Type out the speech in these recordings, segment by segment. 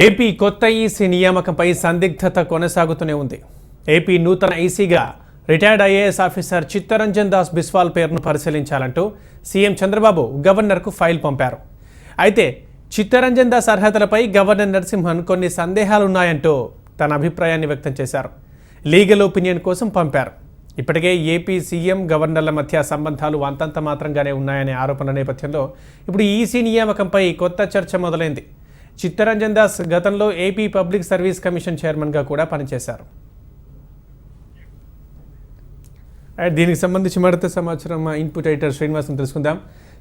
AP కొత్త EC నియామకంపై సందిగ్ధత కొనసాగుతూనే ఉంది. ఏపీ నూతన ఈసీగా retired IAS officer Chittaranjan Das Biswal పేరును పరిశీలించాలంటూ సీఎం చంద్రబాబు గవర్నర్కు ఫైల్ పంపారు. అయితే చిత్తరంజన్ దాస్ అర్హతలపై గవర్నర్ నరసింహన్ కొన్ని సందేహాలున్నాయంటూ తన అభిప్రాయాన్ని వ్యక్తం చేశారు. లీగల్ ఒపీనియన్ కోసం పంపారు. ఇప్పటికే ఏపీ సీఎం గవర్నర్ల మధ్య సంబంధాలు అంతంత మాత్రంగానే ఉన్నాయనే ఆరోపణల నేపథ్యంలో ఇప్పుడు ఈసీ నియామకంపై కొత్త చర్చ మొదలైంది. చిత్తరంజన్ దాస్ గతంలో ఏపీ పబ్లిక్ సర్వీస్ కమిషన్ చైర్మన్గా కూడా పనిచేశారు. దీనికి సంబంధించి మరింత సమాచారం ఇన్పుట్ ఎడిటర్ శ్రీనివాస్ని తెలుసుకుందాం.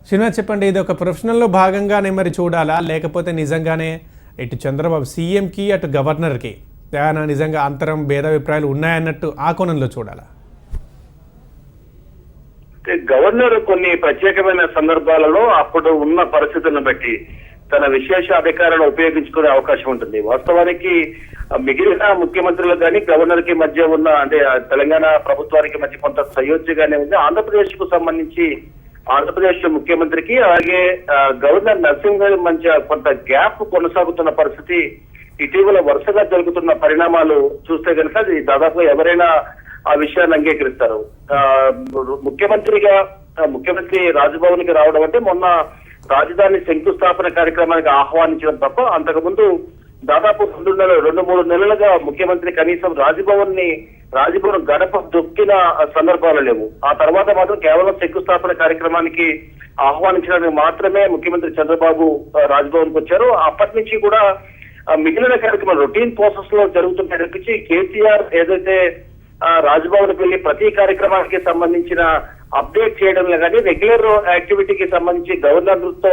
శ్రీనివాస్, చెప్పండి, ఇది ఒక ప్రొఫెషనల్లో భాగంగానే మరి చూడాలా, లేకపోతే నిజంగానే ఇటు చంద్రబాబు సీఎంకి అటు గవర్నర్కి నిజంగా అంతరం భేదాభిప్రాయాలు ఉన్నాయన్నట్టు ఆ కోణంలో చూడాలా? గవర్నర్ కొన్ని ప్రత్యేకమైన సందర్భాలలో అప్పుడు ఉన్న పరిస్థితులను బట్టి తన విశేష అధికారాలను ఉపయోగించుకునే అవకాశం ఉంటుంది. వాస్తవానికి మిగిలిన ముఖ్యమంత్రులకు కానీ గవర్నర్ కి మధ్య ఉన్న అంటే తెలంగాణ ప్రభుత్వానికి మధ్య కొంత సయోధ్యగానే ఉంది. ఆంధ్రప్రదేశ్ కు సంబంధించి ఆంధ్రప్రదేశ్ ముఖ్యమంత్రికి అలాగే గవర్నర్ నరసింహన్ మధ్య కొంత గ్యాప్ కొనసాగుతున్న పరిస్థితి ఇటీవల వరుసగా జరుగుతున్న పరిణామాలు చూస్తే కనుక అది దాదాపు ఎవరైనా ఆ విషయాన్ని అంగీకరిస్తారు. ముఖ్యమంత్రి రాజ్భవన్ కి రావడం అంటే మొన్న రాజధాని శంకుస్థాపన కార్యక్రమానికి ఆహ్వానించడం తప్ప అంతకుముందు దాదాపు 2-3 నెలలుగా ముఖ్యమంత్రి కనీసం రాజ్భవన్ గడప దొక్కిన సందర్భాలు లేవు. ఆ తర్వాత మాత్రం కేవలం శంకుస్థాపన కార్యక్రమానికి ఆహ్వానించడానికి మాత్రమే ముఖ్యమంత్రి చంద్రబాబు రాజ్భవన్ కు వచ్చారు. అప్పటి నుంచి కూడా మిగిలిన కార్యక్రమాలు రొటీన్ ప్రాసెస్ లో జరుగుతున్నాయి. కేసీఆర్ ఏదైతే రాజ్భవన్ కు వెళ్లి ప్రతి కార్యక్రమానికి సంబంధించిన అప్డేట్ చేయడంలో కానీ రెగ్యులర్ యాక్టివిటీకి సంబంధించి గవర్నర్తో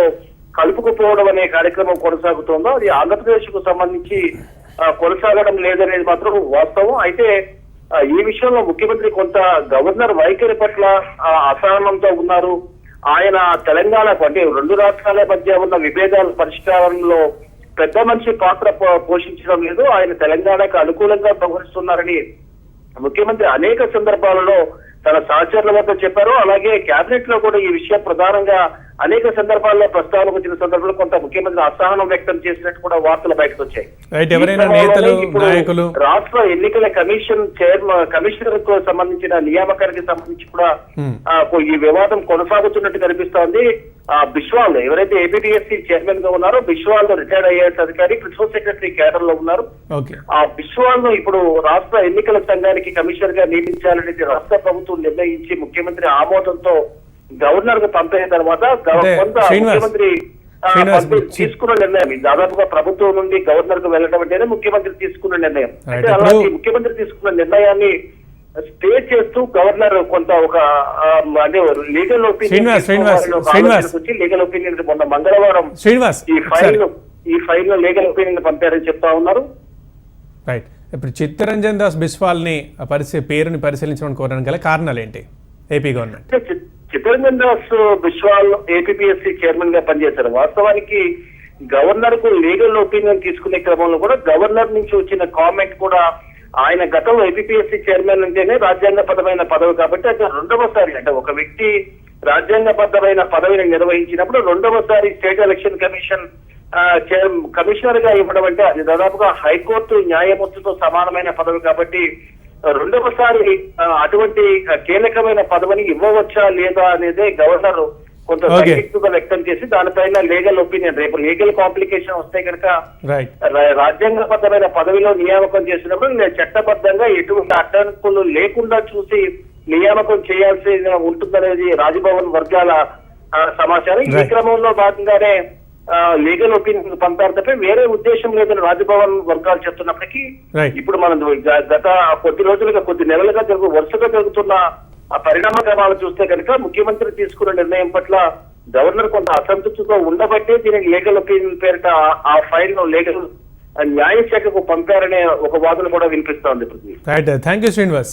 కలుపుకుపోవడం అనే కార్యక్రమం కొనసాగుతోందో అది ఆంధ్రప్రదేశ్ కు సంబంధించి కొనసాగడం లేదనేది మాత్రం వాస్తవం. అయితే ఈ విషయంలో ముఖ్యమంత్రి కొంత గవర్నర్ వైఖరి పట్ల అసహనంతో ఉన్నారు. ఆయన తెలంగాణకు అంటే 2 రాష్ట్రాల మధ్య ఉన్న విభేదాల పరిష్కారంలో పెద్ద మనిషి పాత్ర పోషించడం లేదు. ఆయన తెలంగాణకు అనుకూలంగా వ్యవహరిస్తున్నారని ముఖ్యమంత్రి అనేక సందర్భాలలో తన సహచరుల వద్ద చెప్పారు. అలాగే కేబినెట్ లో కూడా ఈ విషయం ప్రధానంగా అనేక సందర్భాల్లో ప్రస్తావనకు వచ్చిన సందర్భంలో కొంత ముఖ్యమంత్రి అసహనం వ్యక్తం చేసినట్టు కూడా వార్తలు బయటకు వచ్చాయి. రాష్ట్ర ఎన్నికల కమిషనర్ కు సంబంధించిన నియామకానికి సంబంధించి కూడా ఈ వివాదం కొనసాగుతున్నట్టు కనిపిస్తోంది. బిశ్వాల్ ఎవరైతే ఏపీపీఎస్సీ చైర్మన్ గా ఉన్నారో బిశ్వాల్ రిటైర్డ్ ఐఏఎస్ అధికారి ప్రిన్సిపల్ సెక్రటరీ కేడర్ లో ఉన్నారు. ఆ బిశ్వాల్ ను ఇప్పుడు రాష్ట్ర ఎన్నికల సంఘానికి కమిషనర్ గా నియమించాలనేది రాష్ట్ర ప్రభుత్వం నిర్ణయించి ముఖ్యమంత్రి ఆమోదంతో గవర్నర్ కు పంపిన తర్వాత కొంత ముఖ్యమంత్రి తీసుకున్న నిర్ణయం దాదాపుగా ప్రభుత్వం నుండి గవర్నర్ కు వెళ్ళడం అంటేనే ముఖ్యమంత్రి తీసుకున్న నిర్ణయం. అంటే అలాంటి ముఖ్యమంత్రి తీసుకున్న నిర్ణయాన్ని స్టే చేస్తూ గవర్నర్ కొంత ఒక అంటే లీగల్ ఒపీనియన్ మొన్న మంగళవారం ఈ ఫైల్ లో లీగల్ ఒపీనియన్ పంపారని చెప్తా ఉన్నారు. రైట్, ఇప్పుడు చిత్తరంజన్ దాస్ బిస్వాల్ ని పేరుని పరిశీలించడానికి కోరడానికి గల కారణాలు ఏంటి? AP government Chittaranjan Das Biswal APPSC chairman గా పనిచేశారు. వాస్తవానికి గవర్నర్ కు లీగల్ ఒపీనియన్ తీసుకునే క్రమంలో కూడా గవర్నర్ నుంచి వచ్చిన కామెంట్ కూడా ఆయన గతంలో ఏపీపీఎస్సీ చైర్మన్ అంటేనే రాజ్యాంగబద్ధమైన పదవి కాబట్టి అది 2వసారి అంటే ఒక వ్యక్తి రాజ్యాంగబద్ధమైన పదవిని నిర్వహించినప్పుడు 2వసారి స్టేట్ ఎలక్షన్ కమిషన్ కమిషనర్ గా ఇవ్వడం అంటే అది దాదాపుగా హైకోర్టు న్యాయమూర్తితో సమానమైన పదవి కాబట్టి 2వసారి అటువంటి కీలకమైన పదవిని ఇవ్వవచ్చా లేదా అనేదే గవర్నర్ కొంత సందిగ్ధత వ్యక్తం చేసి దానిపైన లీగల్ ఒపీనియన్ రేపు లీగల్ కాంప్లికేషన్ వస్తే కనుక రాజ్యాంగబద్ధమైన పదవిలో నియామకం చేసినప్పుడు చట్టబద్ధంగా ఎటువంటి అడ్డంకులు లేకుండా చూసి నియామకం చేయాల్సి ఉంటుందనేది రాజ్భవన్ వర్గాల సమాచారం. ఈ క్రమంలో భాగంగానే లీగల్ ఒపీనియన్ పంపారు తప్ప వేరే ఉద్దేశం లేదని రాజ్భవన్ వర్గాలు చెప్తున్నప్పటికీ ఇప్పుడు మనం గత కొద్ది నెలలుగా వరుసగా జరుగుతున్న పరిణామ క్రమాలు చూస్తే కనుక ముఖ్యమంత్రి తీసుకున్న నిర్ణయం పట్ల గవర్నర్ కొంత అసంతృప్తితో ఉండబట్టే దీనికి లీగల్ ఒపీనియన్ పేరిట ఆ ఫైల్ ను లీగల్ న్యాయశాఖకు పంపారనే ఒక వాదన కూడా వినిపిస్తోంది. Thank you Srinivas.